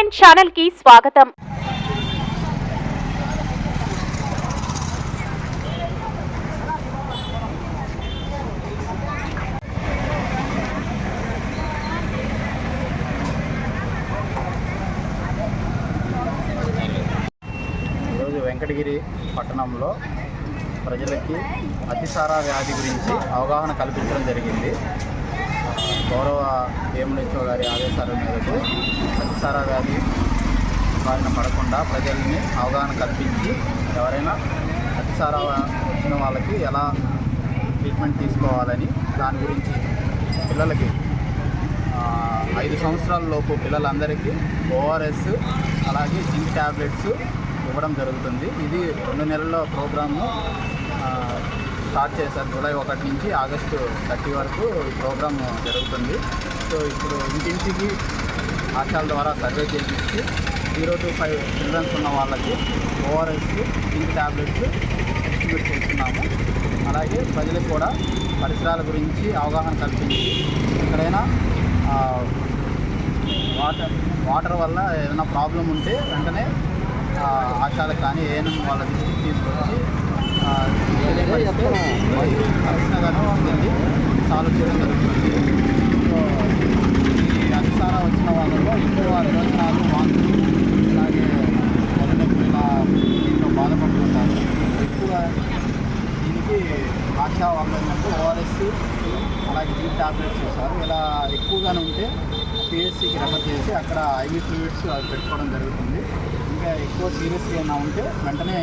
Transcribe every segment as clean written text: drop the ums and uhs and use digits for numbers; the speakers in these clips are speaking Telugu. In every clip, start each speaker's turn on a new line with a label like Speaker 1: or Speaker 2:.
Speaker 1: నైన్ ఛానల్ కి స్వాగతం.
Speaker 2: ఈరోజు వెంకటగిరి పట్టణంలో ప్రజలకి అతిసార వ్యాధి గురించి అవగాహన కల్పించడం జరిగింది. గౌరవ ఏఎంహెచ్ఓ గారి ఆదేశాల మేరకు అతిసార వ్యాధి బారిన పడకుండా ప్రజల్ని అవగాహన కల్పించి ఎవరైనా అతిసార వచ్చిన వాళ్ళకి ఎలా ట్రీట్మెంట్ తీసుకోవాలని దాని గురించి పిల్లలకి 5 సంవత్సరాల లోపు పిల్లలందరికీ ORS అలాగే జింక్ ట్యాబ్లెట్స్ ఇవ్వడం జరుగుతుంది. ఇది 2 నెలల ప్రోగ్రామ్ను స్టార్ట్ చేశారు. జూలై 1 నుంచి ఆగస్టు 30 వరకు ఈ ప్రోగ్రామ్ జరుగుతుంది. సో ఇప్పుడు ఇంటింటికి ఆశాల ద్వారా సర్వే చేయించి 0 to 5 చిల్డ్రన్స్ ఉన్న వాళ్ళకి ORS జింక్ ట్యాబ్లెట్స్ డిస్ట్రిబ్యూట్ చేస్తున్నాము. అలాగే ప్రజలకు కూడా పరిసరాల గురించి అవగాహన కల్పించి ఎక్కడైనా వాటర్ వల్ల ఏదైనా ప్రాబ్లం ఉంటే వెంటనే ఆశాలకు కానీ ఏఎన్ఎం వాళ్ళ దృష్టికి తీసుకొచ్చి తెలియపరిస్తే తక్షణంగానే ఉంటుంది సాల్వ్ చేయడం జరుగుతుంది. సో ఈ అతిసార వచ్చిన వాళ్ళలో ఎక్కువ విరోచనాలు, వాంతులు, అలాగే మొదలెప్పుడు ఇలా దీంతో బాధపడుతుంటారు. ఎక్కువ దీనికి ఆశా వాళ్ళు ఏంటంటే ORS అలాగే జింక్ ట్యాబ్లెట్స్ ఇస్తారు. ఇలా ఎక్కువగానే ఉంటే PHCకి రెఫర్ చేసి అక్కడ IV ఫ్లూయిడ్స్ అవి పెట్టుకోవడం జరుగుతుంది. ఇంకా ఎక్కువ సీరియస్గా ఏమైనా ఉంటే వెంటనే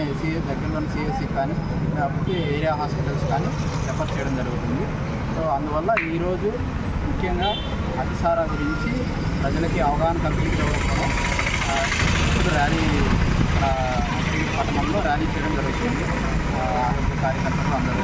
Speaker 2: దగ్గరలో CHC కానీ లేకపోతే ఏరియా హాస్పిటల్స్ కానీ రెఫర్ చేయడం జరుగుతుంది. సో అందువల్ల ఈరోజు ముఖ్యంగా అతిసార గురించి ప్రజలకి అవగాహన కల్పించడం ఇప్పుడు ర్యాలీ పట్టణంలో ర్యాలీ చేయడం జరుగుతుంది. ఆరోగ్య కార్యకర్తలు అందరూ